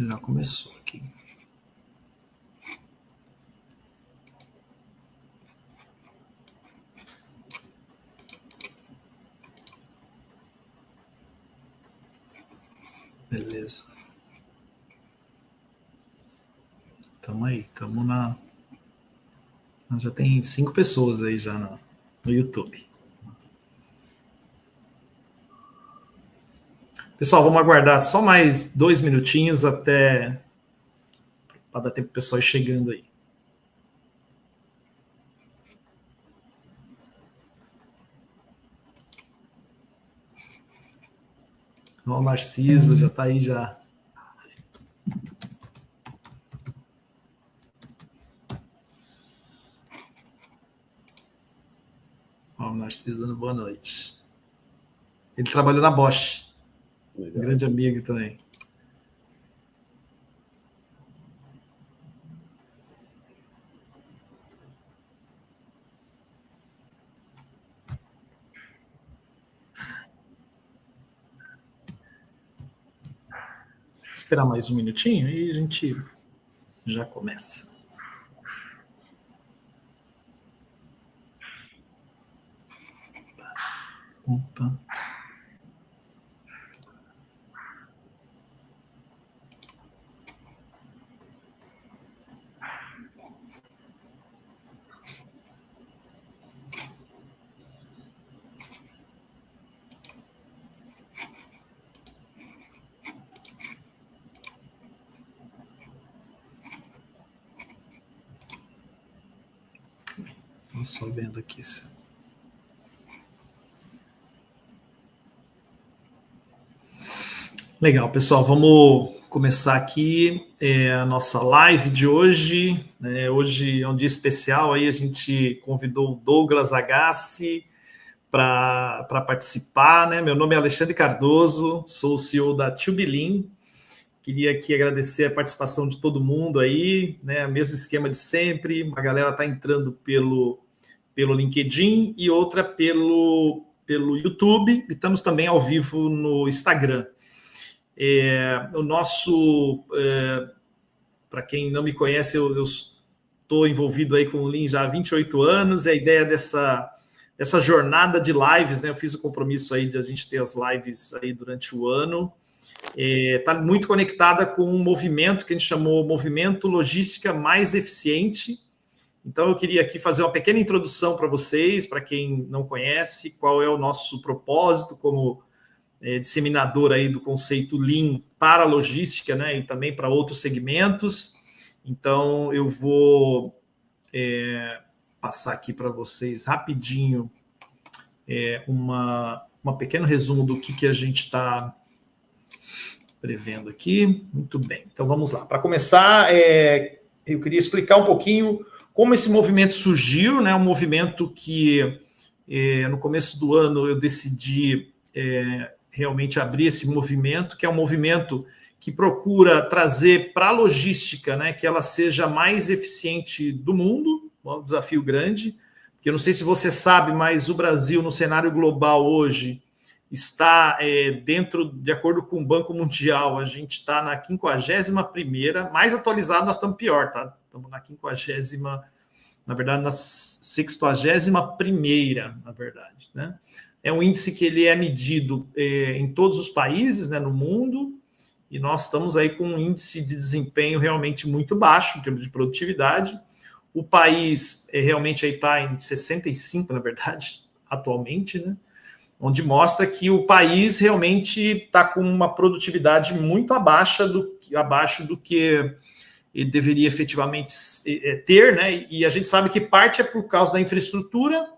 Já começou aqui. Beleza. Tamo aí, tamo na... Já tem 5 pessoas aí já no YouTube. Pessoal, vamos aguardar só mais 2 minutinhos até... para dar tempo pro pessoal ir chegando aí. Ó, o Narciso já tá aí já. Ó, o Narciso dando boa noite. Ele trabalhou na Bosch. Legal. Grande amigo também. Vou esperar mais um minutinho e a gente já começa. Opa. Só vendo aqui. Legal, pessoal, vamos começar aqui a nossa live de hoje. Hoje é um dia especial, aí a gente convidou o Douglas Agassi para participar, né? Meu nome é Alexandre Cardoso, sou o CEO da Tubilin. Queria aqui agradecer a participação de todo mundo aí, né? Mesmo esquema de sempre, uma galera está entrando pelo LinkedIn e outra pelo YouTube, e estamos também ao vivo no Instagram. O nosso, para quem não me conhece, eu estou envolvido aí com o Lean já há 28 anos, e a ideia dessa jornada de lives, né? Eu fiz o compromisso aí de a gente ter as lives aí durante o ano, está muito conectada com um movimento que a gente chamou Movimento Logística Mais Eficiente. Então, eu queria aqui fazer uma pequena introdução para vocês, para quem não conhece, qual é o nosso propósito como disseminador aí do conceito Lean para a logística, né, e também para outros segmentos. Então, eu vou passar aqui para vocês rapidinho uma pequeno resumo do que a gente está prevendo aqui. Muito bem, então vamos lá. Para começar, eu queria explicar um pouquinho como esse movimento surgiu, né? Um movimento que no começo do ano eu decidi realmente abrir esse movimento, que é um movimento que procura trazer para a logística, né, que ela seja mais eficiente do mundo, um desafio grande, porque eu não sei se você sabe, mas o Brasil, no cenário global hoje, está de acordo com o Banco Mundial, a gente está na 51ª, mais atualizado nós estamos pior, tá? Estamos na 50ª, na verdade, na 61ª, na verdade, né? É um índice que ele é medido em todos os países, né, no mundo, e nós estamos aí com um índice de desempenho realmente muito baixo em termos de produtividade. O país realmente está em 65, na verdade, atualmente, né? Onde mostra que o país realmente está com uma produtividade muito abaixo do que ele deveria efetivamente ter, né? E a gente sabe que parte é por causa da infraestrutura,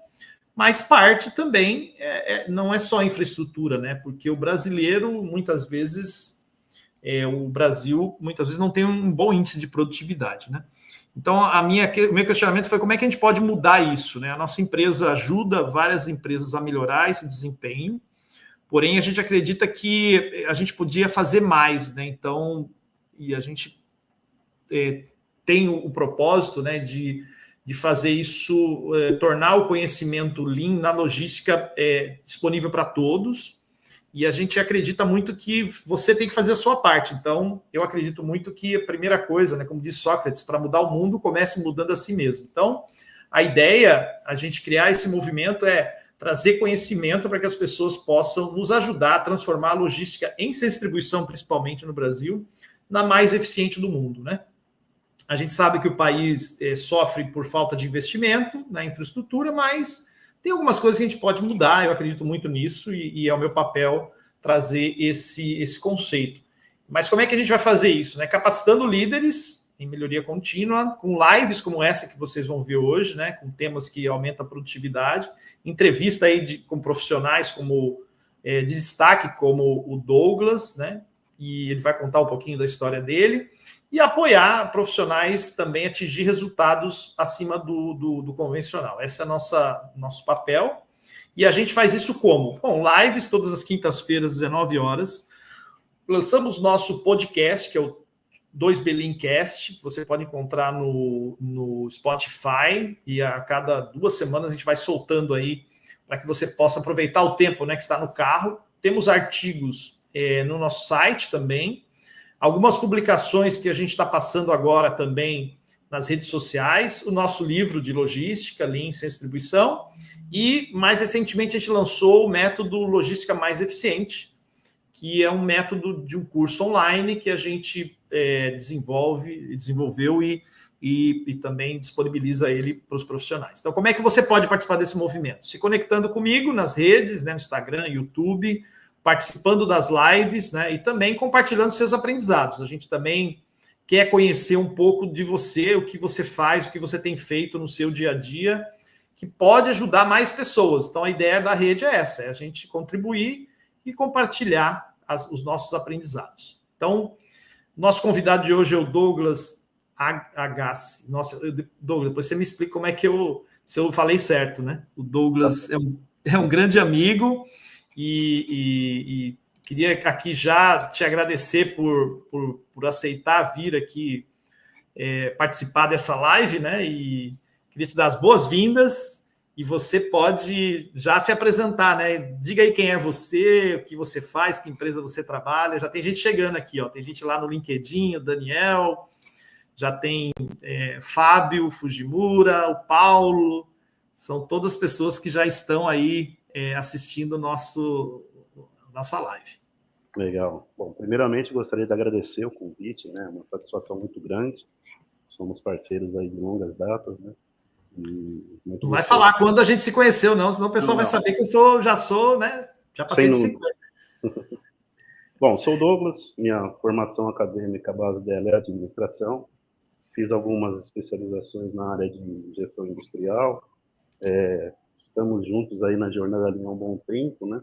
mas parte também não é só infraestrutura, né? Porque o brasileiro, muitas vezes, o Brasil, muitas vezes, não tem um bom índice de produtividade, né? Então, o meu questionamento foi como é que a gente pode mudar isso, né? A nossa empresa ajuda várias empresas a melhorar esse desempenho, porém, a gente acredita que a gente podia fazer mais, né? Então, e a gente tem o propósito, né, de fazer isso, tornar o conhecimento Lean na logística disponível para todos. e a gente acredita muito que você tem que fazer a sua parte. Então, eu acredito muito que a primeira coisa, né, como diz Sócrates, para mudar o mundo, comece mudando a si mesmo. Então, a ideia, a gente criar esse movimento é trazer conhecimento para que as pessoas possam nos ajudar a transformar a logística em distribuição, principalmente no Brasil, na mais eficiente do mundo, né? A gente sabe que o país sofre por falta de investimento na infraestrutura, mas tem algumas coisas que a gente pode mudar, eu acredito muito nisso, e é o meu papel trazer esse conceito. Mas como é que a gente vai fazer isso? Né? Capacitando líderes em melhoria contínua, com lives como essa que vocês vão ver hoje, né? Com temas que aumentam a produtividade, entrevista aí com profissionais como de destaque, como o Douglas, né? E ele vai contar um pouquinho da história dele, e apoiar profissionais também a atingir resultados acima do convencional. Esse é nosso papel. E a gente faz isso como? Bom, lives todas as quintas-feiras, 19 horas. Lançamos nosso podcast, que é o 2Belincast, que você pode encontrar no Spotify, e a cada 2 semanas a gente vai soltando aí para que você possa aproveitar o tempo, né, que está no carro. Temos artigos no nosso site também, algumas publicações que a gente está passando agora também nas redes sociais, o nosso livro de logística, Lean sem distribuição, e mais recentemente a gente lançou o método Logística Mais Eficiente, que é um método de um curso online que a gente desenvolveu e também disponibiliza ele para os profissionais. Então, como é que você pode participar desse movimento? Se conectando comigo nas redes, né, no Instagram, YouTube, participando das lives, né, e também compartilhando seus aprendizados. A gente também quer conhecer um pouco de você, o que você faz, o que você tem feito no seu dia a dia, que pode ajudar mais pessoas. Então, a ideia da rede é essa, é a gente contribuir e compartilhar os nossos aprendizados. Então, nosso convidado de hoje é o Douglas Agassi. Nossa, Douglas, depois você me explica como é que se eu falei certo, né? O Douglas é um grande amigo, e queria aqui já te agradecer por aceitar vir aqui participar dessa live, né? E queria te dar as boas-vindas, e você pode já se apresentar, né? Diga aí quem é você, o que você faz, que empresa você trabalha. Já tem gente chegando aqui, ó. Tem gente lá no LinkedIn, o Daniel, já tem Fábio Fujimura, o Paulo, são todas pessoas que já estão aí assistindo nossa live. Legal. Bom, primeiramente gostaria de agradecer o convite, né? Uma satisfação muito grande. Somos parceiros aí de longas datas, né? Não vai falar quando a gente se conheceu, não, senão o pessoal vai saber que eu já sou, né? Já passei de 50. Bom, sou o Douglas, minha formação acadêmica base dela é administração. Fiz algumas especializações na área de gestão industrial. Estamos juntos aí na jornada há um bom tempo, né?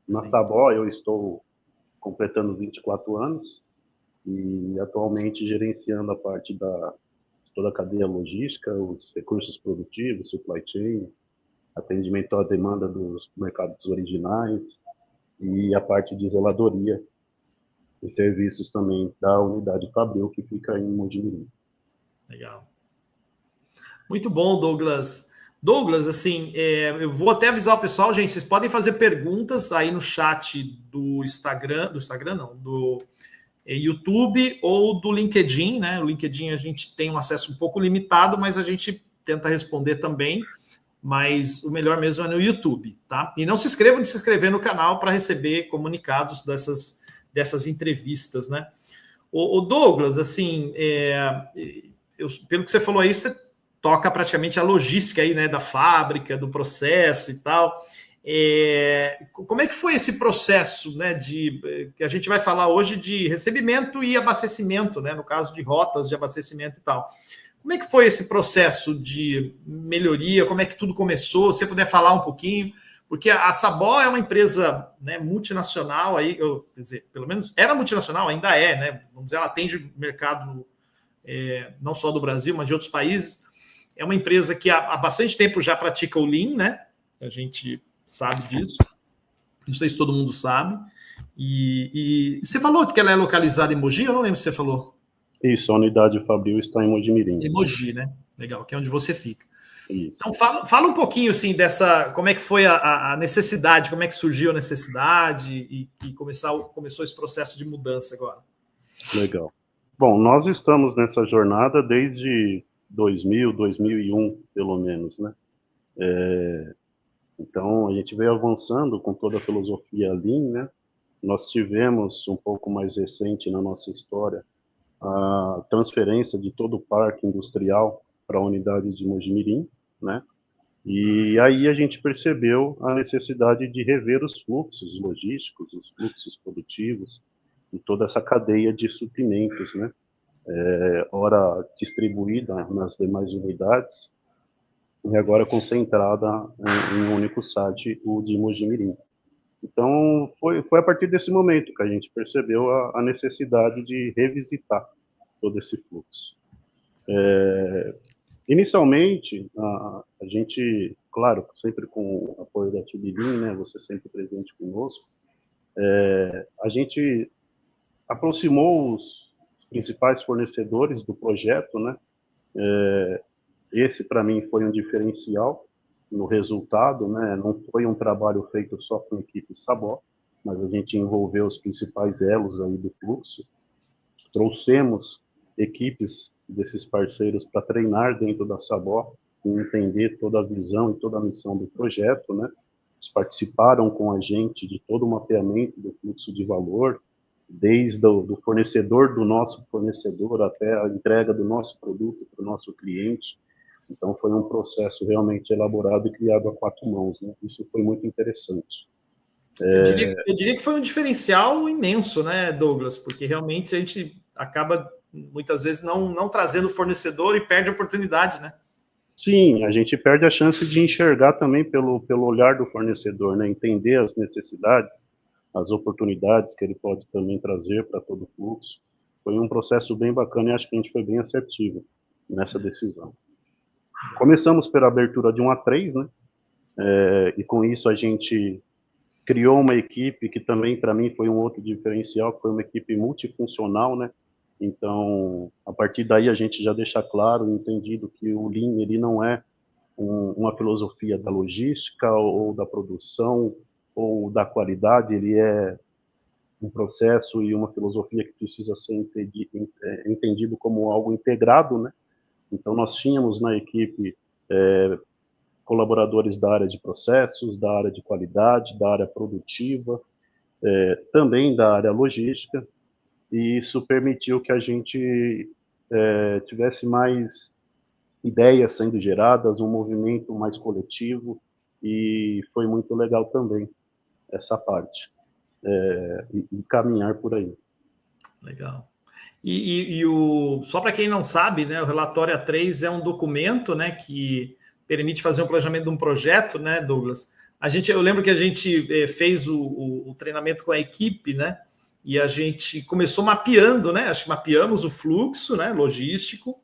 Na Sabó eu estou completando 24 anos e atualmente gerenciando a parte de toda a cadeia logística, os recursos produtivos, supply chain, atendimento à demanda dos mercados originais e a parte de zeladoria e serviços também da unidade Fabril, que fica em Mojimirim. Legal. Muito bom, Douglas. Douglas, assim, eu vou até avisar o pessoal, gente, vocês podem fazer perguntas aí no chat do Instagram não, do YouTube ou do LinkedIn, né? O LinkedIn a gente tem um acesso um pouco limitado, mas a gente tenta responder também, mas o melhor mesmo é no YouTube, tá? E não se esqueçam de se inscrever no canal para receber comunicados dessas entrevistas, né? O Douglas, assim, pelo que você falou aí, você toca praticamente a logística aí, né, da fábrica, do processo e tal. Como é que foi esse processo, né, que a gente vai falar hoje de recebimento e abastecimento, né, no caso de rotas de abastecimento e tal. Como é que foi esse processo de melhoria? Como é que tudo começou? Se você puder falar um pouquinho, porque a Sabó é uma empresa, né, multinacional, aí, quer dizer, pelo menos era multinacional, ainda é, né? Vamos dizer, ela atende o mercado não só do Brasil, mas de outros países. É uma empresa que há bastante tempo já pratica o Lean, né? A gente sabe disso. Não sei se todo mundo sabe. E você falou que ela é localizada em Mogi? Eu não lembro se você falou. Isso, a unidade Fabril está em Mojimirim. Em Mogi, né? Legal, que é onde você fica. Isso. Então, fala um pouquinho, assim, como é que foi a necessidade, como é que surgiu a necessidade e começou esse processo de mudança agora. Legal. Bom, nós estamos nessa jornada desde 2000, 2001, pelo menos, né? Então, a gente veio avançando com toda a filosofia Lean, né? Nós tivemos, um pouco mais recente na nossa história, a transferência de todo o parque industrial para a unidade de Mojimirim, né? E aí a gente percebeu a necessidade de rever os fluxos logísticos, os fluxos produtivos e toda essa cadeia de suprimentos, né? Ora distribuída nas demais unidades e agora concentrada em um único site, o de Mojimirim. Então, foi a partir desse momento que a gente percebeu a necessidade de revisitar todo esse fluxo. Inicialmente, a gente, claro, sempre com o apoio da TBD, né, você sempre presente conosco, a gente aproximou os principais fornecedores do projeto, né? Esse, para mim, foi um diferencial no resultado, né? Não foi um trabalho feito só com a equipe Sabó, mas a gente envolveu os principais elos aí do fluxo. Trouxemos equipes desses parceiros para treinar dentro da Sabó e entender toda a visão e toda a missão do projeto, né? Eles participaram com a gente de todo o mapeamento do fluxo de valor, desde o fornecedor do nosso fornecedor até a entrega do nosso produto para o nosso cliente. Então, foi um processo realmente elaborado e criado a 4 mãos, né? Isso foi muito interessante. Eu diria que foi um diferencial imenso, né, Douglas? Porque realmente a gente acaba, muitas vezes, não trazendo o fornecedor e perde a oportunidade, né? Sim, a gente perde a chance de enxergar também pelo olhar do fornecedor, né? Entender as necessidades, as oportunidades que ele pode também trazer para todo o fluxo. Foi um processo bem bacana e acho que a gente foi bem assertivo nessa decisão. Começamos pela abertura de 1 a 3, né? E com isso a gente criou uma equipe que também para mim foi um outro diferencial, que foi uma equipe multifuncional, né? Então, a partir daí a gente já deixa claro, entendido que o Lean ele não é uma filosofia da logística ou da produção ou da qualidade, ele é um processo e uma filosofia que precisa ser entendido como algo integrado, né? Então, nós tínhamos na equipe colaboradores da área de processos, da área de qualidade, da área produtiva, também da área logística, e isso permitiu que a gente tivesse mais ideias sendo geradas, um movimento mais coletivo, e foi muito legal também essa parte, e caminhar por aí. Legal. Só para quem não sabe, né, o relatório A3 é um documento, né, que permite fazer um planejamento de um projeto, né, Douglas? Eu lembro que a gente fez o treinamento com a equipe, né? E a gente começou mapeando, né? Acho que mapeamos o fluxo, né, logístico.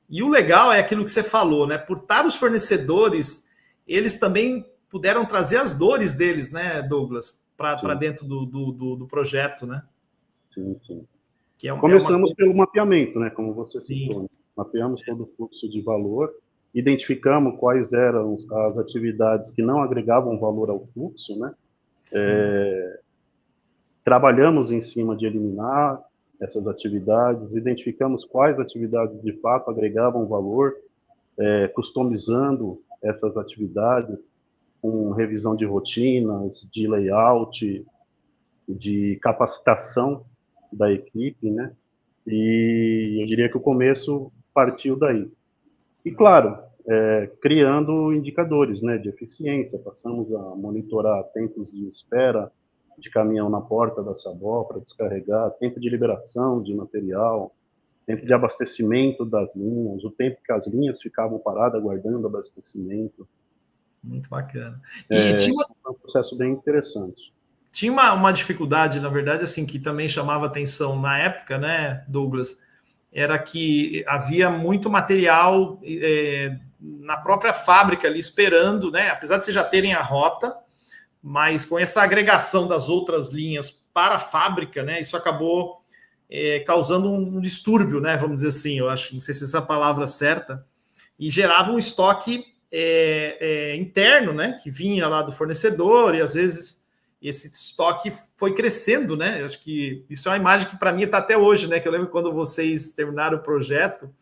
E o legal é aquilo que você falou, né? Por estar os fornecedores, eles também puderam trazer as dores deles, né, Douglas, para dentro do projeto, né? Sim, sim. Que Começamos pelo mapeamento, né? Como você citou. Sim. Mapeamos todo o fluxo de valor, identificamos quais eram as atividades que não agregavam valor ao fluxo, né? Trabalhamos em cima de eliminar essas atividades, identificamos quais atividades de fato agregavam valor, customizando essas atividades com revisão de rotinas, de layout, de capacitação da equipe, né? E eu diria que o começo partiu daí. E, claro, criando indicadores, né, de eficiência, passamos a monitorar tempos de espera de caminhão na porta da Sabó para descarregar, tempo de liberação de material, tempo de abastecimento das linhas, o tempo que as linhas ficavam paradas aguardando abastecimento. Muito bacana. Tinha um processo bem interessante. Tinha uma dificuldade, na verdade, assim, que também chamava atenção na época, né, Douglas? Era que havia muito material na própria fábrica ali esperando, né? Apesar de vocês já terem a rota, mas com essa agregação das outras linhas para a fábrica, né? Isso acabou causando um distúrbio, né? Vamos dizer assim, eu acho, não sei se essa é a palavra certa, e gerava um estoque interno, né? Que vinha lá do fornecedor, e às vezes esse estoque foi crescendo, né? Eu acho que isso é uma imagem que para mim está até hoje, né? Que eu lembro quando vocês terminaram o projeto,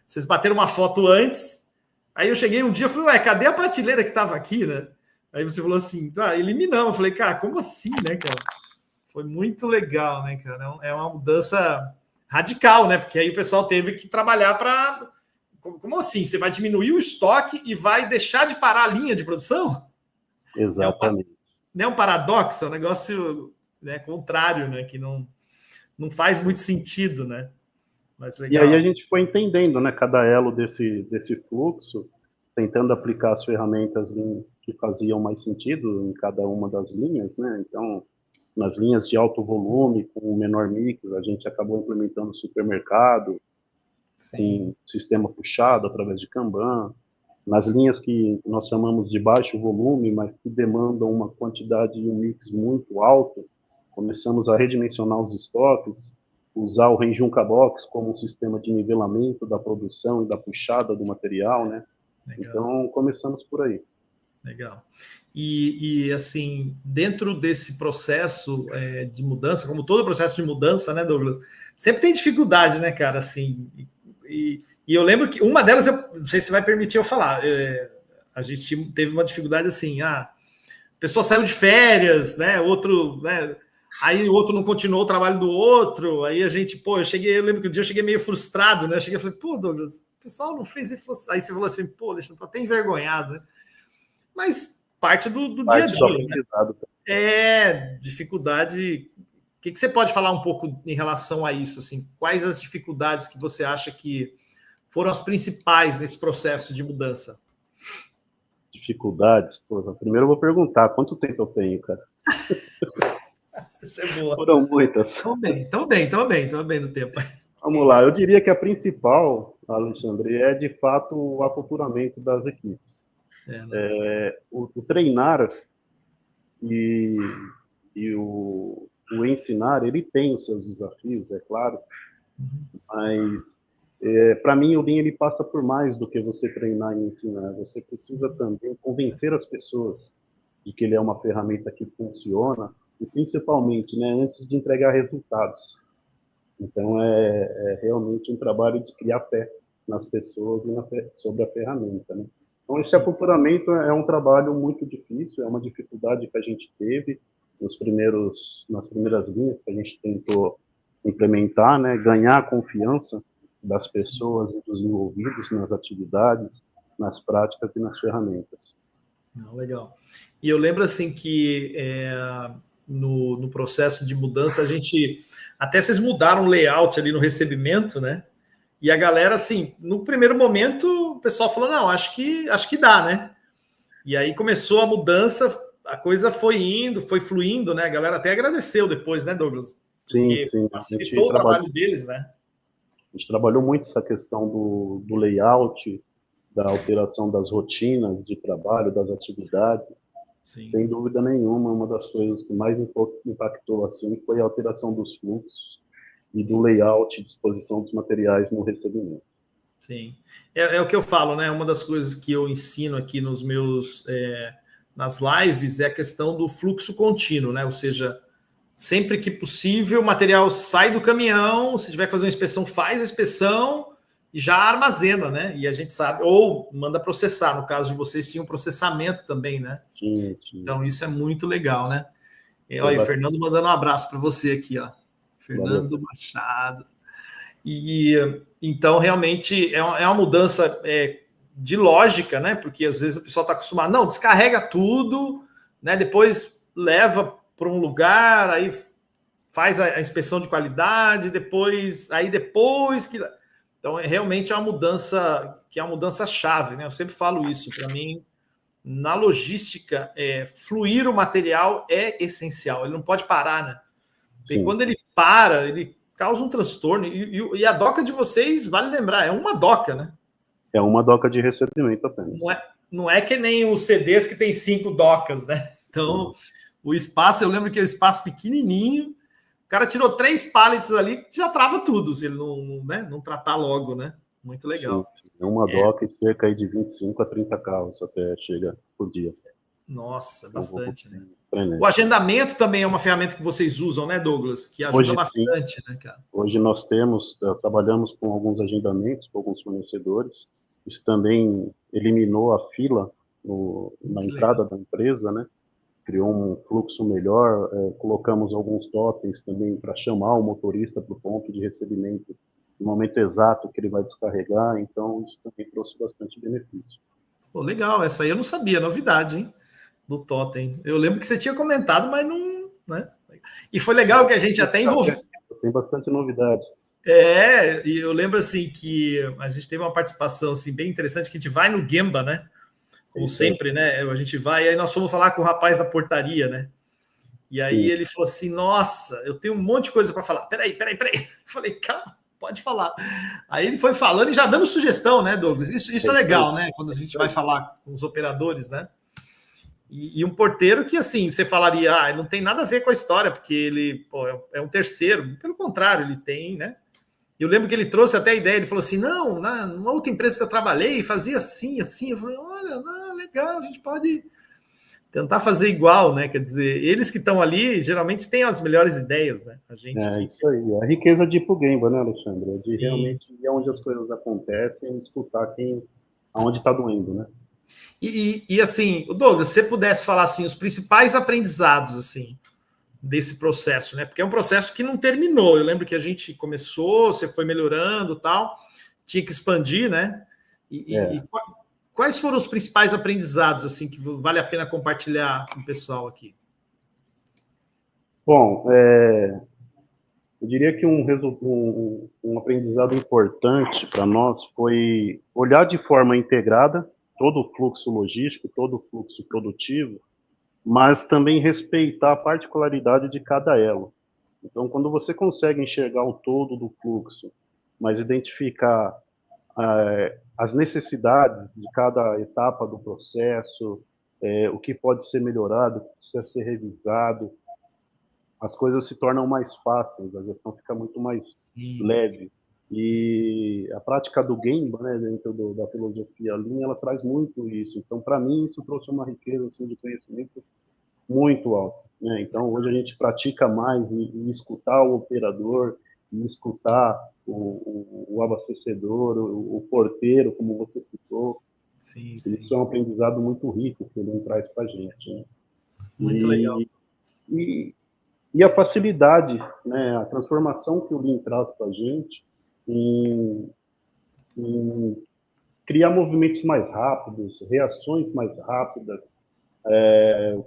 vocês bateram uma foto antes, aí eu cheguei um dia e falei, ué, cadê a prateleira que estava aqui, né? Aí você falou assim, eliminamos. Eu falei, cara, como assim, né, cara? Foi muito legal, né, cara? É uma mudança radical, né? Porque aí o pessoal teve que trabalhar para... Como assim? Você vai diminuir o estoque e vai deixar de parar a linha de produção? Exatamente. É um paradoxo, é um negócio, né, contrário, né? Que não faz muito sentido, né? Mas legal. E aí a gente foi entendendo, né, cada elo desse fluxo, tentando aplicar as ferramentas que faziam mais sentido em cada uma das linhas, né? Então, nas linhas de alto volume, com menor mix, a gente acabou implementando o supermercado, com sistema puxado através de Kanban. Nas linhas que nós chamamos de baixo volume, mas que demandam uma quantidade e um mix muito alto, começamos a redimensionar os estoques, usar o Renjunca Box como um sistema de nivelamento da produção e da puxada do material, né? Legal. Então, começamos por aí. Legal. E assim, dentro desse processo de mudança, como todo processo de mudança, né, Douglas, sempre tem dificuldade, né, cara, assim, e eu lembro que uma delas, eu não sei se vai permitir eu falar, a gente teve uma dificuldade assim, a pessoa saiu de férias, né, outro, né, aí o outro não continuou o trabalho do outro, aí a gente, eu lembro que um dia eu cheguei meio frustrado, né, eu cheguei e falei, Douglas, o pessoal não fez isso, aí você falou assim, deixa eu tô até envergonhado, né, mas parte do dia a dia, né? Dificuldade. O que você pode falar um pouco em relação a isso? Assim, quais as dificuldades que você acha que foram as principais nesse processo de mudança? Dificuldades? Primeiro eu vou perguntar, quanto tempo eu tenho, cara? Isso é boa. Foram muitas. Estão bem no tempo. Vamos lá, eu diria que a principal, Alexandre, é de fato o acoplamento das equipes. O treinar e o ensinar, ele tem os seus desafios, é claro, mas para mim o Lean ele passa por mais do que você treinar e ensinar. Você precisa também convencer as pessoas de que ele é uma ferramenta que funciona e principalmente, né, antes de entregar resultados. Então é realmente um trabalho de criar fé nas pessoas e sobre a ferramenta, né? Então, esse acoplamento é um trabalho muito difícil, é uma dificuldade que a gente teve nas primeiras linhas que a gente tentou implementar, né? Ganhar a confiança das pessoas e dos envolvidos nas atividades, nas práticas e nas ferramentas. Legal. E eu lembro assim que no processo de mudança, até vocês mudaram o layout ali no recebimento, né? E a galera, assim, no primeiro momento, o pessoal falou, não, acho que dá, né? E aí começou a mudança, a coisa foi indo, foi fluindo, né? A galera até agradeceu depois, né, Douglas? Sim. Facilitou o trabalho deles, né? A gente trabalhou muito essa questão do layout, da alteração das rotinas de trabalho, das atividades. Sim. Sem dúvida nenhuma, uma das coisas que mais impactou assim foi a alteração dos fluxos e do layout e disposição dos materiais no recebimento. Sim, é o que eu falo, né? Uma das coisas que eu ensino aqui nas lives é a questão do fluxo contínuo, né? Ou seja, sempre que possível, o material sai do caminhão, se tiver que fazer uma inspeção, faz a inspeção e já armazena, né? E a gente sabe, ou manda processar, no caso de vocês tinham processamento também, né? Sim. Então isso é muito legal, né? Olha, o Fernando mandando um abraço para você aqui, ó. Fernando Machado. E então, realmente, é uma mudança de lógica, né? Porque às vezes o pessoal está acostumado, não, descarrega tudo, né? Depois leva para um lugar, aí faz a inspeção de qualidade, depois que. Então, realmente é uma mudança que é uma mudança chave, né? Eu sempre falo isso, para mim, na logística, fluir o material é essencial, ele não pode parar, né? Porque quando ele para, ele causa um transtorno. E a doca de vocês, vale lembrar, é uma doca, né? É uma doca de recebimento apenas. Não é que nem os CDs que tem 5 docas, né? Então, o espaço, eu lembro que é um espaço pequenininho, o cara tirou 3 pallets ali, já trava tudo, se ele não tratar logo, né? Muito Sim, legal. sim. Uma doca e cerca aí de 25 a 30 carros até chega por dia. Nossa, É um volume bastante, né? O frenético. agendamento também é uma ferramenta que vocês usam, né, Douglas? Que ajuda Hoje sim, bastante, né, cara? hoje nós trabalhamos com alguns agendamentos, com alguns fornecedores. Isso também eliminou a fila na Que legal. entrada da empresa, né? Criou um fluxo melhor, colocamos alguns totens também para chamar o motorista para o ponto de recebimento no momento exato que ele vai descarregar, então isso também trouxe bastante benefício. Pô, legal, essa aí eu não sabia, novidade, hein? Do Totem. Eu lembro que você tinha comentado, mas não, né? E foi legal que a gente até envolveu. Tem bastante novidade. E eu lembro assim que a gente teve uma participação assim bem interessante que a gente vai no Gemba, né? Como Isso aí. sempre, né? A gente vai e aí nós fomos falar com o rapaz da portaria, né? E aí Sim, ele falou assim: Nossa, eu tenho um monte de coisa para falar. Peraí. Eu falei, calma, pode falar. Aí ele foi falando e já dando sugestão, né, Douglas? Isso é é isso aí. legal, né? Quando a gente vai falar com os operadores, né? E um porteiro que, assim, você falaria, não tem nada a ver com a história, porque ele pô, é um terceiro. Pelo contrário, ele tem, né? Eu lembro que ele trouxe até a ideia, ele falou assim, não, numa outra empresa que eu trabalhei, fazia assim, assim. Eu falei, olha, legal, a gente pode tentar fazer igual, né? Quer dizer, eles que estão ali, geralmente têm as melhores ideias, né? A gente É fica... isso aí. A riqueza de Ipuguemba, né, Alexandre? É de Sim. realmente ir onde as coisas acontecem e escutar aonde está doendo, né? E assim, Douglas, se você pudesse falar assim, os principais aprendizados, assim, desse processo, né? Porque é um processo que não terminou. Eu lembro que a gente começou, você foi melhorando, tal, tinha que expandir, né? E É. quais foram os principais aprendizados assim que vale a pena compartilhar com o pessoal aqui? Bom, eu diria que um aprendizado importante para nós foi olhar de forma integrada todo o fluxo logístico, todo o fluxo produtivo, mas também respeitar a particularidade de cada elo. Então, quando você consegue enxergar o todo do fluxo, mas identificar as necessidades de cada etapa do processo, o que pode ser melhorado, o que precisa ser revisado, as coisas se tornam mais fáceis, a gestão fica muito mais Sim, leve. E a prática do Gemba, né, dentro da filosofia Lean, ela traz muito isso. Então, para mim, isso trouxe uma riqueza assim, de conhecimento muito alta. Né? Então, hoje a gente pratica mais em escutar o operador, em escutar o abastecedor, o porteiro, como você citou. sim, Isso sim. é um aprendizado muito rico que ele traz para a gente. Né? Muito legal. E, e a facilidade, né, a transformação que o Lean traz para a gente em, em criar movimentos mais rápidos, reações mais rápidas.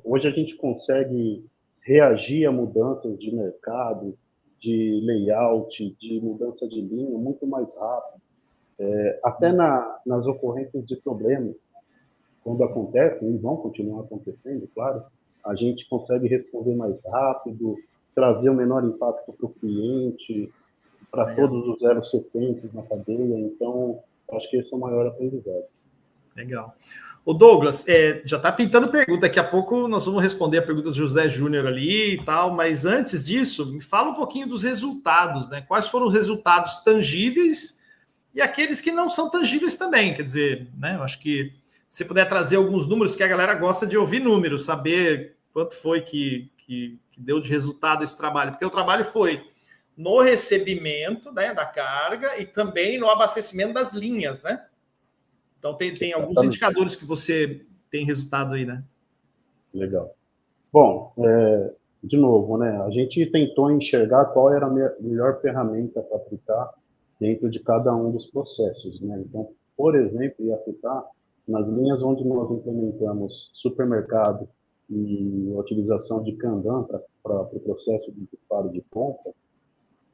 Hoje a gente consegue reagir a mudanças de mercado, de layout, de mudança de linha muito mais rápido. Até nas ocorrências de problemas, quando acontecem, e vão continuar acontecendo, claro, a gente consegue responder mais rápido, trazer o menor impacto para o cliente, para Legal. todos os 0,70 na cadeia. Então, acho que esse é o maior aprendizado. Legal. O Douglas, já está pintando pergunta. Daqui a pouco nós vamos responder a pergunta do José Júnior ali e tal, mas antes disso, me fala um pouquinho dos resultados, né? Quais foram os resultados tangíveis e aqueles que não são tangíveis também? Quer dizer, né? Eu acho que se puder trazer alguns números, que a galera gosta de ouvir números, saber quanto foi que deu de resultado esse trabalho, porque o trabalho foi no recebimento, né, da carga e também no abastecimento das linhas, né? Então tem alguns Exatamente. indicadores que você tem resultado aí, né? Legal. Bom, de novo, né, a gente tentou enxergar qual era a melhor ferramenta para aplicar dentro de cada um dos processos. Né? Então, por exemplo, ia citar, nas linhas onde nós implementamos supermercado e a utilização de Kanban para o processo de disparo de compra,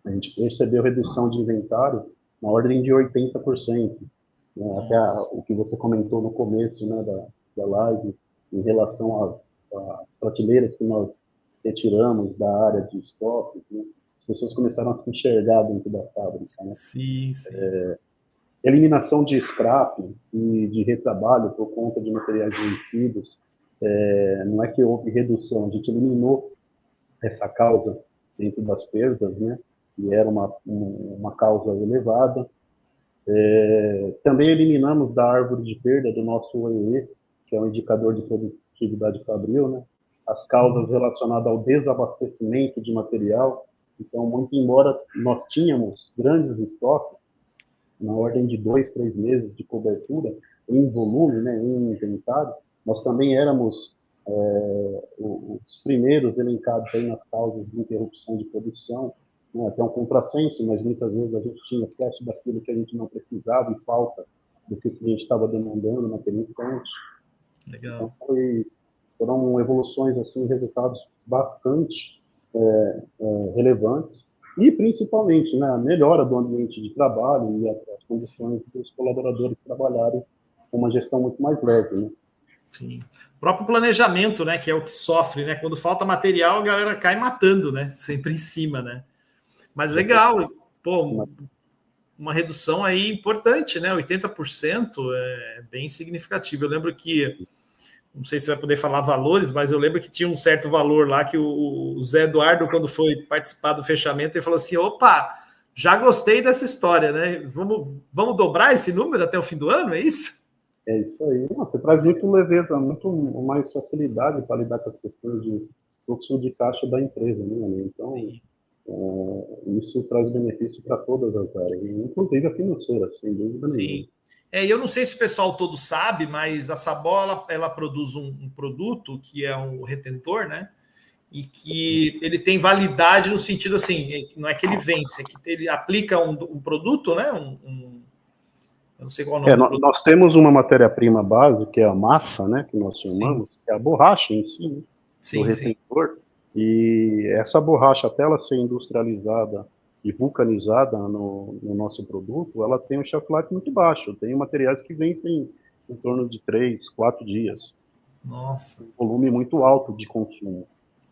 a gente percebeu redução de inventário na ordem de 80%. Né? Até Nossa, o que você comentou no começo, né, da live, em relação às prateleiras que nós retiramos da área de estoque, né? As pessoas começaram a se enxergar dentro da fábrica. Né? sim, sim. Eliminação de scrap e de retrabalho por conta de materiais vencidos, não é que houve redução, a gente eliminou essa causa dentro das perdas, né? E era uma causa elevada. Também eliminamos da árvore de perda do nosso OEE, que é um indicador de produtividade fabril, né, as causas relacionadas ao desabastecimento de material. Então, muito embora nós tínhamos grandes estoques, na ordem de 2, 3 meses de cobertura, em volume, né, em inventário, nós também éramos os primeiros elencados aí nas causas de interrupção de produção, né, até um contrassenso, mas muitas vezes a gente tinha excesso daquilo que a gente não precisava e falta do que o cliente estava demandando naquele instante. Legal. Então, foram evoluções, assim, resultados bastante relevantes, e principalmente, né, a melhora do ambiente de trabalho e as condições dos colaboradores trabalharem com uma gestão muito mais leve, né? Sim. O próprio planejamento, né, que é o que sofre, né? Quando falta material, a galera cai matando, né? Sempre em cima, né? Mas legal, pô, uma redução aí importante, né? 80% é bem significativo. Eu lembro que, não sei se vai poder falar valores, mas eu lembro que tinha um certo valor lá que o Zé Eduardo, quando foi participar do fechamento, ele falou assim: opa, já gostei dessa história, né? Vamos dobrar esse número até o fim do ano, é isso? É isso aí. Não, você traz muito leveza, muito mais facilidade para lidar com as questões de fluxo de caixa da empresa, né? Então, isso traz benefício para todas as áreas, inclusive a financeira, sem dúvida nenhuma. Sim. E eu não sei se o pessoal todo sabe, mas a Sabola ela produz um produto que é um retentor, né? E que ele tem validade no sentido assim, não é que ele vence, é que ele aplica um produto, né? Eu não sei qual é o nome do produto. Nós temos uma matéria-prima base, que é a massa, né, que nós chamamos, que é a borracha em si, né, do retentor, e essa borracha, até ela ser industrializada e vulcanizada no nosso produto, ela tem um shelf life muito baixo, tem materiais que vencem em torno de 3, 4 dias. Nossa. Um volume muito alto de consumo.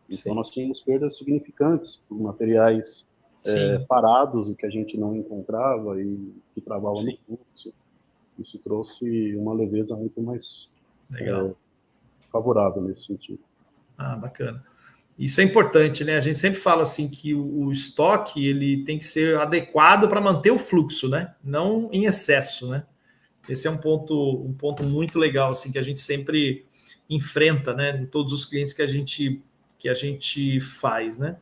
Então, nós tínhamos perdas significantes por materiais parados e que a gente não encontrava e que travavam no fluxo. Isso trouxe uma leveza muito mais favorável nesse sentido. Ah, bacana. Isso é importante, né? A gente sempre fala assim que o estoque ele tem que ser adequado para manter o fluxo, né? Não em excesso, né? Esse é um ponto muito legal, assim, que a gente sempre enfrenta, né? Em todos os clientes que a gente faz, né?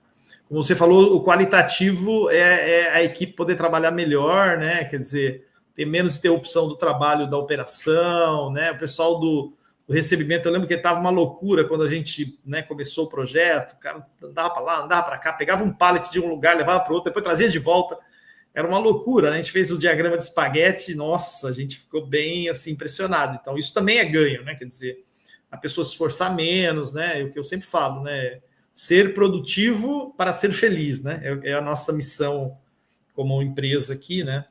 Como você falou, o qualitativo é a equipe poder trabalhar melhor, né? Quer dizer, ter menos interrupção do trabalho da operação, né? O pessoal do recebimento, eu lembro que estava uma loucura quando a gente, né, começou o projeto, o cara andava para lá, andava para cá, pegava um pallet de um lugar, levava para o outro, depois trazia de volta. Era uma loucura, né? A gente fez o diagrama de espaguete, nossa, a gente ficou bem assim impressionado. Então, isso também é ganho, né? Quer dizer, a pessoa se esforçar menos, né? É o que eu sempre falo, né? Ser produtivo para ser feliz, né? É a nossa missão como empresa aqui, né?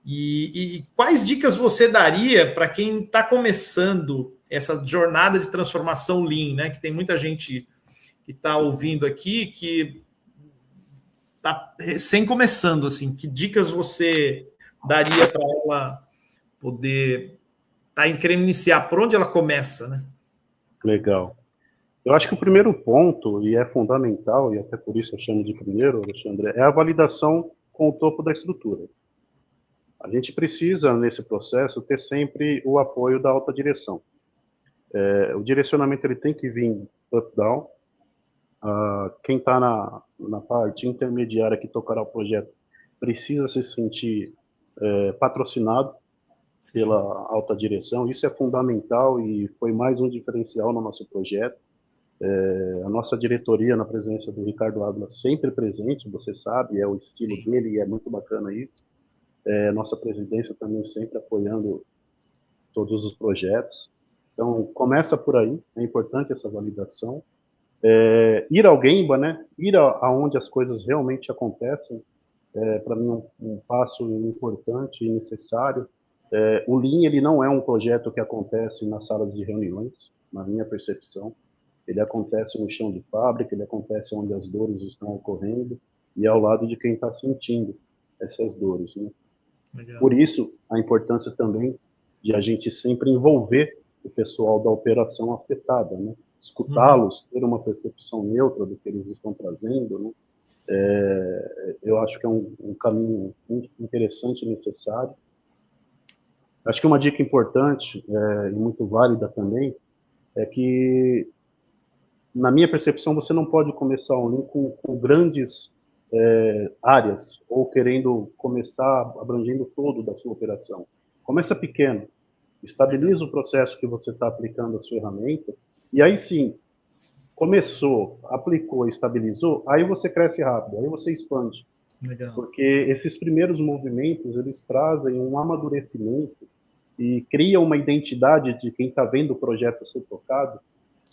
E quais dicas você daria para quem está começando essa jornada de transformação Lean, né? Que tem muita gente que está ouvindo aqui que está recém começando, assim. Que dicas você daria para ela poder querendo iniciar? Por onde ela começa, né? Legal. Eu acho que o primeiro ponto, e é fundamental, e até por isso eu chamo de primeiro, Alexandre, é a validação com o topo da estrutura. A gente precisa, nesse processo, ter sempre o apoio da alta direção. O direcionamento ele tem que vir top-down. Quem está na parte intermediária que tocará o projeto precisa se sentir patrocinado pela alta direção. Isso é fundamental e foi mais um diferencial no nosso projeto. A nossa diretoria, na presença do Ricardo Ávila, sempre presente, você sabe, é o estilo dele e é muito bacana isso. Nossa presidência também sempre apoiando todos os projetos. Então, começa por aí, é importante essa validação. Ir ao Gemba, né? Ir aonde as coisas realmente acontecem, para mim um passo importante e necessário. O Lean, ele não é um projeto que acontece nas salas de reuniões, na minha percepção. Ele acontece no chão de fábrica, ele acontece onde as dores estão ocorrendo e ao lado de quem está sentindo essas dores, né? Legal. Por isso, a importância também de a gente sempre envolver o pessoal da operação afetada, né? Escutá-los, ter uma percepção neutra do que eles estão trazendo, né? Eu acho que é um caminho muito interessante e necessário. Acho que uma dica importante e muito válida também é que, na minha percepção, você não pode começar um link com grandes áreas ou querendo começar abrangendo todo da sua operação. Começa pequeno, estabiliza o processo que você está aplicando as ferramentas e aí sim, começou, aplicou, estabilizou, aí você cresce rápido, aí você expande. Legal. Porque esses primeiros movimentos, eles trazem um amadurecimento e criam uma identidade de quem está vendo o projeto ser tocado,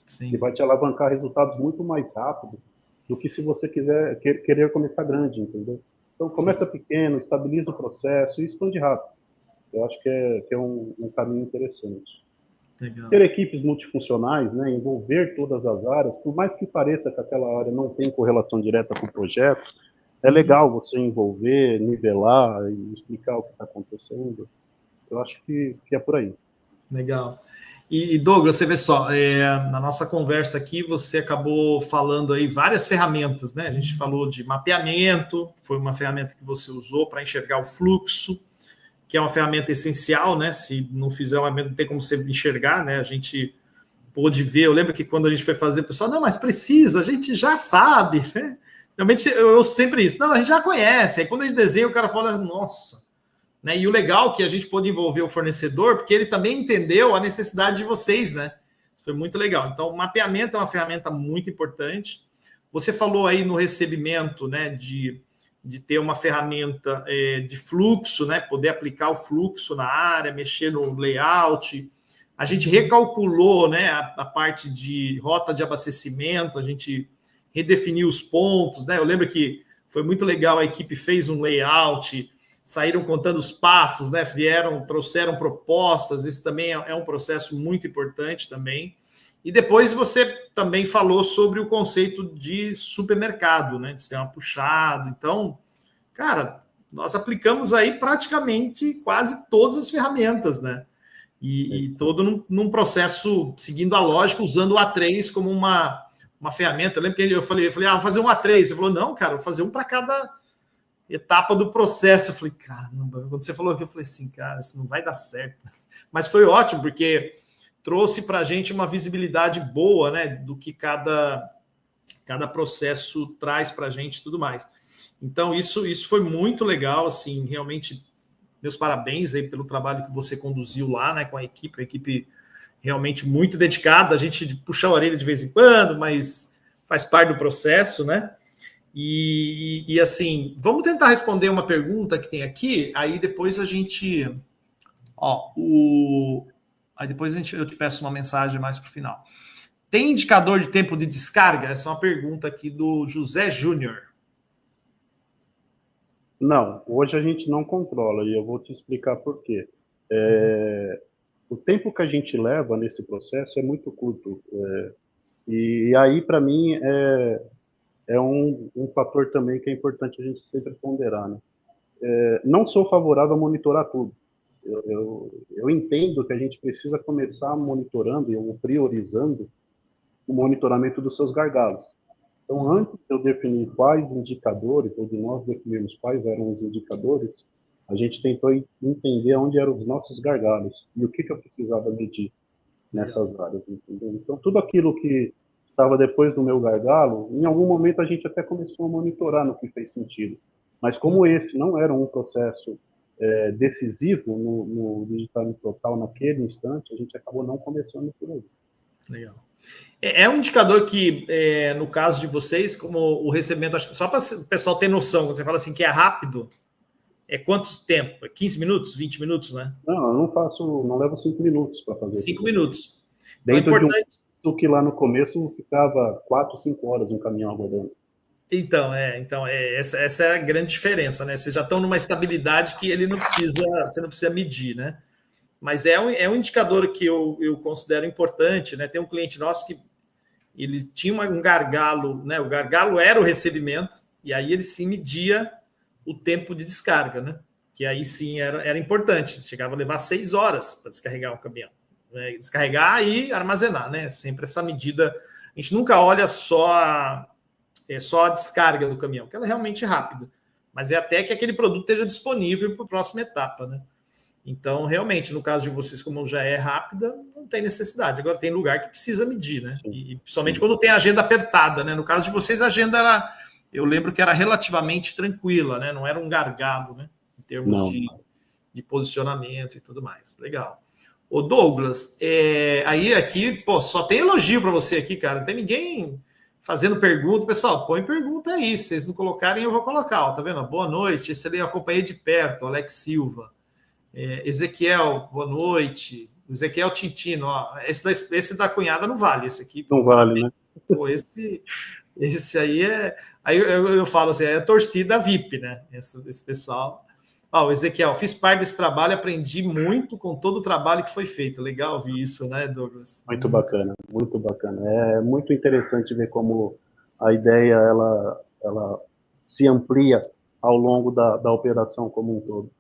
Sim. que vai te alavancar resultados muito mais rápido do que se você querer começar grande, entendeu? Então, começa pequeno, estabiliza o processo e expande rápido. Eu acho que é um caminho interessante. Legal. Ter equipes multifuncionais, né, envolver todas as áreas, por mais que pareça que aquela área não tem correlação direta com o projeto, é legal você envolver, nivelar e explicar o que está acontecendo. Eu acho que é por aí. Legal. E Douglas, você vê só, na nossa conversa aqui, você acabou falando aí várias ferramentas, né? A gente falou de mapeamento, foi uma ferramenta que você usou para enxergar o fluxo, que é uma ferramenta essencial, né? Se não fizer uma não tem como você enxergar, né? A gente pôde ver, eu lembro que quando a gente foi fazer, o pessoal, não, mas precisa, a gente já sabe, né? Realmente eu ouço sempre isso, não, a gente já conhece, aí quando a gente desenha, o cara fala, nossa, né? E o legal é que a gente pôde envolver o fornecedor, porque ele também entendeu a necessidade de vocês, né? Isso foi muito legal. Então, o mapeamento é uma ferramenta muito importante. Você falou aí no recebimento, né, de ter uma ferramenta de fluxo, né? Poder aplicar o fluxo na área, mexer no layout. A gente recalculou, né, a parte de rota de abastecimento, a gente redefiniu os pontos, né? Eu lembro que foi muito legal, a equipe fez um layout, saíram contando os passos, né? Trouxeram propostas, isso também é um processo muito importante também. E depois você também falou sobre o conceito de supermercado, né? De sistema puxado. Então, cara, nós aplicamos aí praticamente quase todas as ferramentas, né? E todo num processo seguindo a lógica, usando o A3 como uma ferramenta. Eu lembro que eu falei, vou fazer um A3. Você falou, não, cara, vou fazer um para cada etapa do processo. Eu falei, caramba, quando você falou aqui, eu falei assim, cara, isso não vai dar certo. Mas foi ótimo, porque trouxe para a gente uma visibilidade boa, né, do que cada processo traz para a gente e tudo mais. Então, isso foi muito legal, assim, realmente, meus parabéns aí pelo trabalho que você conduziu lá, né, com a equipe realmente muito dedicada, a gente puxa a orelha de vez em quando, mas faz parte do processo, né? E assim, vamos tentar responder uma pergunta que tem aqui, aí depois a gente. Aí depois eu te peço uma mensagem mais para o final. Tem indicador de tempo de descarga? Essa é uma pergunta aqui do José Júnior. Não, hoje a gente não controla e eu vou te explicar por quê. O tempo que a gente leva nesse processo é muito curto. E aí, para mim, é um fator também que é importante a gente sempre ponderar, né? Não sou favorável a monitorar tudo. Eu entendo que a gente precisa começar monitorando ou priorizando o monitoramento dos seus gargalos. Então, antes de eu definir quais indicadores, ou de nós definirmos quais eram os indicadores, a gente tentou entender onde eram os nossos gargalos e o que eu precisava medir nessas áreas, entendeu? Então, tudo aquilo que estava depois do meu gargalo, em algum momento a gente até começou a monitorar no que fez sentido. Mas como esse não era um processo decisivo no digital total naquele instante, a gente acabou não começando por aí. Legal. É um indicador que, no caso de vocês, como o recebimento, só para o pessoal ter noção, quando você fala assim que é rápido, é quanto tempo? É 15 minutos, 20 minutos, né? Não, não levo 5 minutos para fazer 5 minutos. Então, dentro de um que lá no começo ficava 4, 5 horas no caminhão aguardando. Então, essa é a grande diferença, né? Vocês já estão numa estabilidade que você não precisa medir, né? Mas é um indicador que eu considero importante, né? Tem um cliente nosso que ele tinha um gargalo, né? O gargalo era o recebimento, e aí ele sim media o tempo de descarga, né? Que aí sim era importante, chegava a levar 6 horas para descarregar o caminhão, né? Descarregar e armazenar, né? Sempre essa medida. A gente nunca olha só a descarga do caminhão, que ela é realmente rápida, mas é até que aquele produto esteja disponível para a próxima etapa, né? Então, realmente, no caso de vocês, como já é rápida, não tem necessidade. Agora, tem lugar que precisa medir, né? E principalmente quando tem agenda apertada, né? No caso de vocês, a agenda era, eu lembro que era relativamente tranquila, né? Não era um gargalo, né? Em termos de posicionamento e tudo mais. Legal. Ô, Douglas, aí aqui, pô, só tem elogio para você aqui, cara. Não tem ninguém fazendo pergunta. Pessoal, põe pergunta aí. Se vocês não colocarem, eu vou colocar. Ó, tá vendo? Boa noite. Esse ali eu acompanhei de perto, Alex Silva. Ezequiel, boa noite. Ezequiel Tintino, ó, esse da cunhada não vale, esse aqui. Não vale, né? Pô, esse aí é. Aí eu falo assim, é torcida VIP, né? Esse pessoal. O Ezequiel, fiz parte desse trabalho, aprendi muito com todo o trabalho que foi feito. Legal ouvir isso, né, Douglas? Muito bacana, muito bacana. É muito interessante ver como a ideia ela se amplia ao longo da operação como um todo.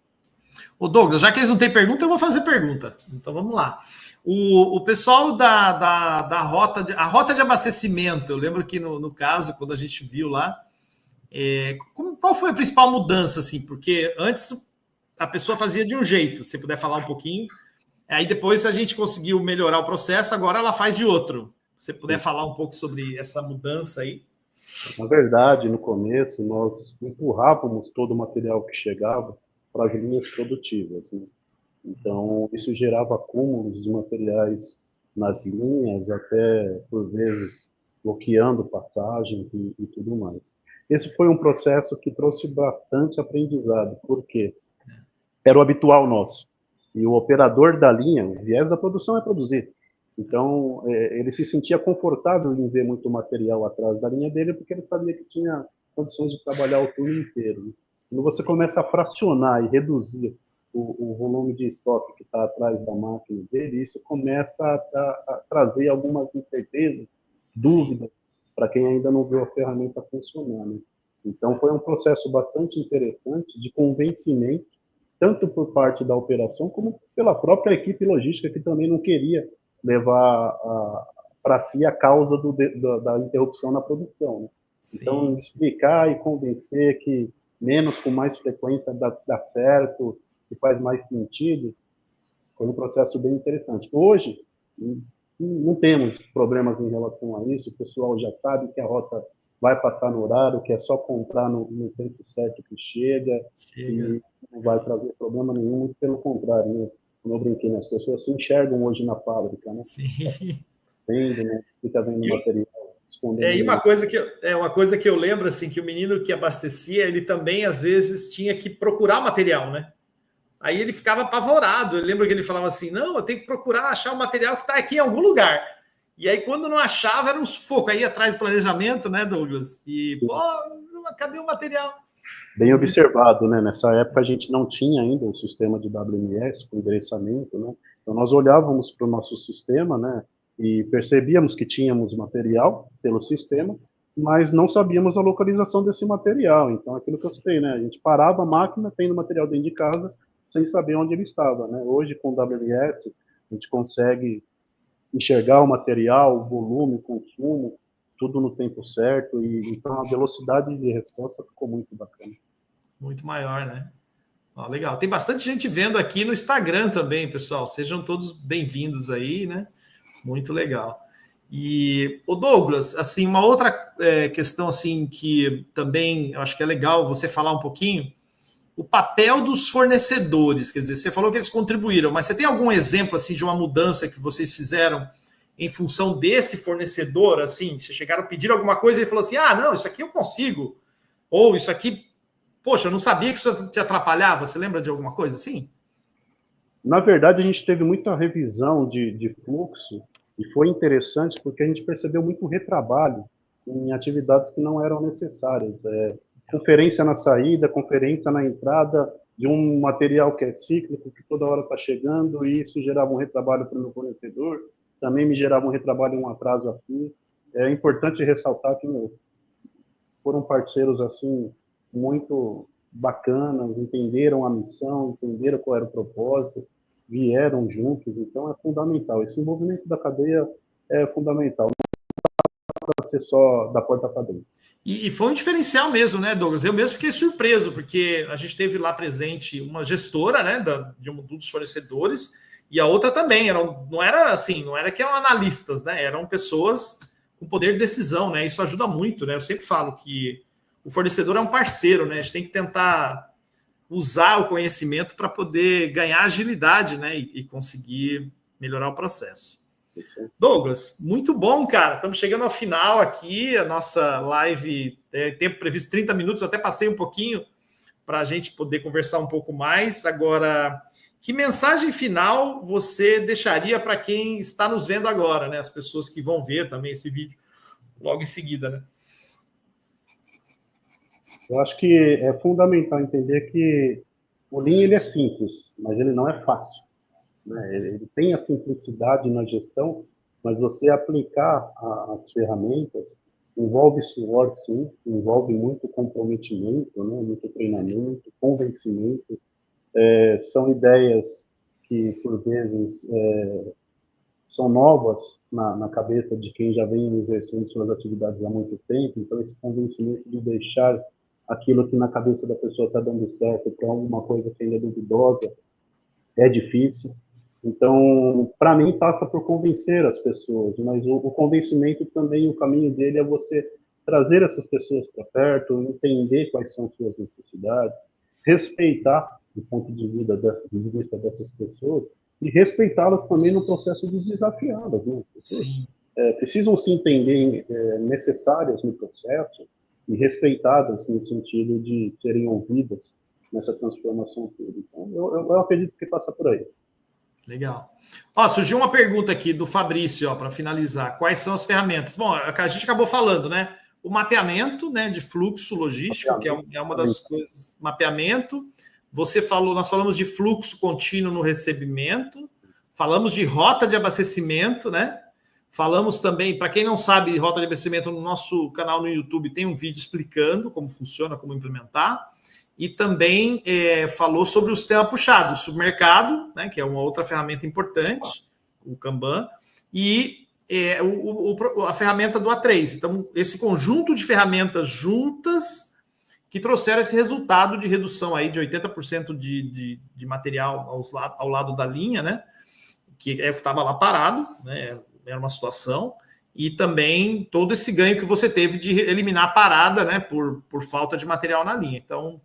Ô Douglas, já que eles não têm pergunta, eu vou fazer pergunta. Então vamos lá. O pessoal da rota a rota de abastecimento, eu lembro que no caso, quando a gente viu lá, qual foi a principal mudança, assim? Porque antes a pessoa fazia de um jeito, se puder falar um pouquinho. Aí depois a gente conseguiu melhorar o processo, agora ela faz de outro. Se você puder falar um pouco sobre essa mudança aí. Na verdade, no começo, nós empurrávamos todo o material que chegava para as linhas produtivas, né? Então, isso gerava acúmulos de materiais nas linhas, até, por vezes, bloqueando passagens e tudo mais. Esse foi um processo que trouxe bastante aprendizado, porque era o habitual nosso. E o operador da linha, o viés da produção é produzir. Então, ele se sentia confortável em ver muito material atrás da linha dele, porque ele sabia que tinha condições de trabalhar o turno inteiro. Quando você começa a fracionar e reduzir o volume de estoque que está atrás da máquina dele, isso começa a trazer algumas incertezas, dúvidas, para quem ainda não viu a ferramenta funcionando. Então, foi um processo bastante interessante de convencimento, tanto por parte da operação, como pela própria equipe logística, que também não queria levar para si a causa da interrupção na produção, né? Então, explicar e convencer que menos com mais frequência dá certo, que faz mais sentido, foi um processo bem interessante. Hoje, não temos problemas em relação a isso, o pessoal já sabe que a rota vai passar no horário, que é só comprar no tempo certo que chega. E não vai trazer problema nenhum, muito pelo contrário, né? Como eu brinquei, as pessoas se enxergam hoje na fábrica, né? Sim. Vendo, né? Fica vendo material. E uma coisa que eu lembro, assim, que o menino que abastecia, ele também, às vezes, tinha que procurar material, né? Aí ele ficava apavorado. Eu lembro que ele falava assim, não, eu tenho que procurar achar o material que está aqui em algum lugar. E aí, quando não achava, era um sufoco. Aí atrás do planejamento, né, Douglas? E, pô, cadê o material? Bem observado, né? Nessa época a gente não tinha ainda o sistema de WMS com endereçamento, né? Então nós olhávamos para o nosso sistema, né? E percebíamos que tínhamos material pelo sistema, mas não sabíamos a localização desse material. Então, aquilo que eu citei, né? A gente parava a máquina, tendo material dentro de casa, sem saber onde ele estava, né? Hoje, com o WMS, a gente consegue enxergar o material, o volume, o consumo, tudo no tempo certo, e então a velocidade de resposta ficou muito bacana. Muito maior, né? Ó, legal. Tem bastante gente vendo aqui no Instagram também, pessoal. Sejam todos bem-vindos aí, né? Muito legal. E o Douglas, assim, uma outra questão assim que também eu acho que é legal você falar um pouquinho, o papel dos fornecedores, quer dizer, você falou que eles contribuíram, mas você tem algum exemplo assim de uma mudança que vocês fizeram em função desse fornecedor, assim, vocês chegaram a pedir alguma coisa e ele falou assim, não, isso aqui eu consigo, ou isso aqui, poxa, eu não sabia que isso te atrapalhava, você lembra de alguma coisa assim? Na verdade, a gente teve muita revisão de fluxo, e foi interessante porque a gente percebeu muito retrabalho em atividades que não eram necessárias. Conferência na saída, conferência na entrada de um material que é cíclico, que toda hora está chegando, e isso gerava um retrabalho para o meu fornecedor, também me gerava um retrabalho e um atraso aqui. É importante ressaltar que foram parceiros assim muito bacanas, entenderam a missão, entenderam qual era o propósito, vieram juntos, então é fundamental. Esse envolvimento da cadeia é fundamental. para ser só da porta para dentro. E foi um diferencial mesmo, né, Douglas? Eu mesmo fiquei surpreso, porque a gente teve lá presente uma gestora, né, de um dos fornecedores, e a outra também. Não era assim, não era que eram analistas, né? Eram pessoas com poder de decisão, né? Isso ajuda muito, né? Eu sempre falo que o fornecedor é um parceiro, né? A gente tem que tentar usar o conhecimento para poder ganhar agilidade, né? E conseguir melhorar o processo. Douglas, muito bom, cara. Estamos chegando ao final aqui. A nossa live tempo previsto 30 minutos. Eu até passei um pouquinho para a gente poder conversar um pouco mais. Agora, que mensagem final você deixaria para quem está nos vendo agora, né? As pessoas que vão ver também esse vídeo logo em seguida, né? Eu acho que é fundamental entender que o Lean ele é simples, mas ele não é fácil, né? Ele tem a simplicidade na gestão, mas você aplicar as ferramentas envolve suor, sim, envolve muito comprometimento, né? Muito treinamento, convencimento. São ideias que, por vezes, são novas na cabeça de quem já vem exercendo suas atividades há muito tempo, então esse convencimento de deixar aquilo que na cabeça da pessoa está dando certo para alguma coisa que ainda é duvidosa é difícil. Então, para mim, passa por convencer as pessoas, mas o convencimento também, o caminho dele é você trazer essas pessoas para perto, entender quais são suas necessidades, respeitar o ponto de vista dessas pessoas e respeitá-las também no processo de desafiá-las, né? As pessoas precisam se entender necessárias no processo e respeitadas no sentido de serem ouvidas nessa transformação toda. Então, eu acredito que passa por aí. Legal. Surgiu uma pergunta aqui do Fabrício, para finalizar. Quais são as ferramentas? Bom, a gente acabou falando, né? O mapeamento, né, de fluxo logístico, que é uma das coisas. Mapeamento. Nós falamos de fluxo contínuo no recebimento, falamos de rota de abastecimento, né? Falamos também, para quem não sabe, rota de abastecimento, no nosso canal no YouTube tem um vídeo explicando como funciona, como implementar. E também falou sobre o sistema puxado, o supermercado, né, que é uma outra ferramenta importante, o Kanban, e a ferramenta do A3. Então, esse conjunto de ferramentas juntas que trouxeram esse resultado de redução aí de 80% de material ao lado da linha, né, que estava lá parado, né, era uma situação, e também todo esse ganho que você teve de eliminar a parada, né, por falta de material na linha. Então,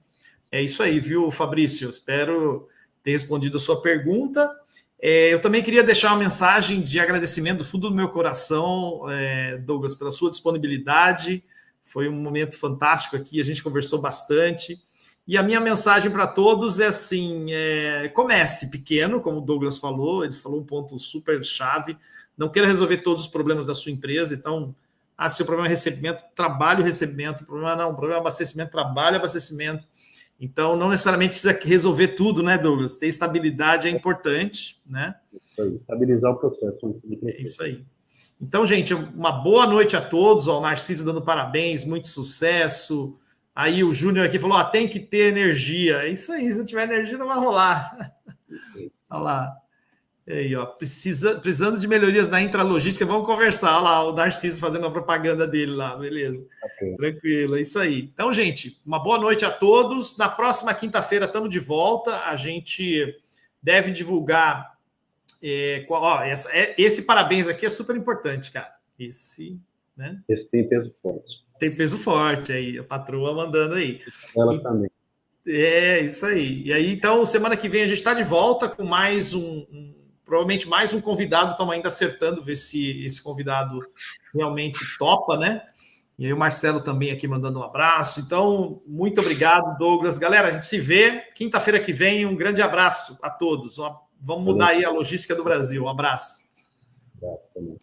é isso aí, viu, Fabrício? Espero ter respondido a sua pergunta. Eu também queria deixar uma mensagem de agradecimento do fundo do meu coração, Douglas, pela sua disponibilidade. Foi um momento fantástico aqui, a gente conversou bastante. E a minha mensagem para todos é assim, comece pequeno, como o Douglas falou, ele falou um ponto super chave, não queira resolver todos os problemas da sua empresa, então, se o problema é recebimento, trabalhe o recebimento, o problema é abastecimento, trabalhe o abastecimento. Então, não necessariamente precisa resolver tudo, né, Douglas? Ter estabilidade é importante, né? Isso aí, estabilizar o processo. É isso aí. Então, gente, uma boa noite a todos. O Narciso dando parabéns, muito sucesso. Aí o Júnior aqui falou, tem que ter energia. É isso aí, se não tiver energia não vai rolar. Olha lá. Aí, precisando de melhorias na intralogística, vamos conversar. Olha lá, o Narciso fazendo a propaganda dele lá, beleza. Okay. Tranquilo, é isso aí. Então, gente, uma boa noite a todos. Na próxima quinta-feira estamos de volta. A gente deve divulgar... esse parabéns aqui é super importante, cara. Esse tem peso forte. Tem peso forte aí, a patroa mandando aí. Ela também. Isso aí. E aí, então, semana que vem a gente está de volta com mais provavelmente mais um convidado. Estamos ainda acertando, ver se esse convidado realmente topa, né? E aí o Marcelo também aqui mandando um abraço. Então, muito obrigado, Douglas. Galera, a gente se vê quinta-feira que vem. Um grande abraço a todos. Vamos mudar aí a logística do Brasil. Um abraço. Um abraço também.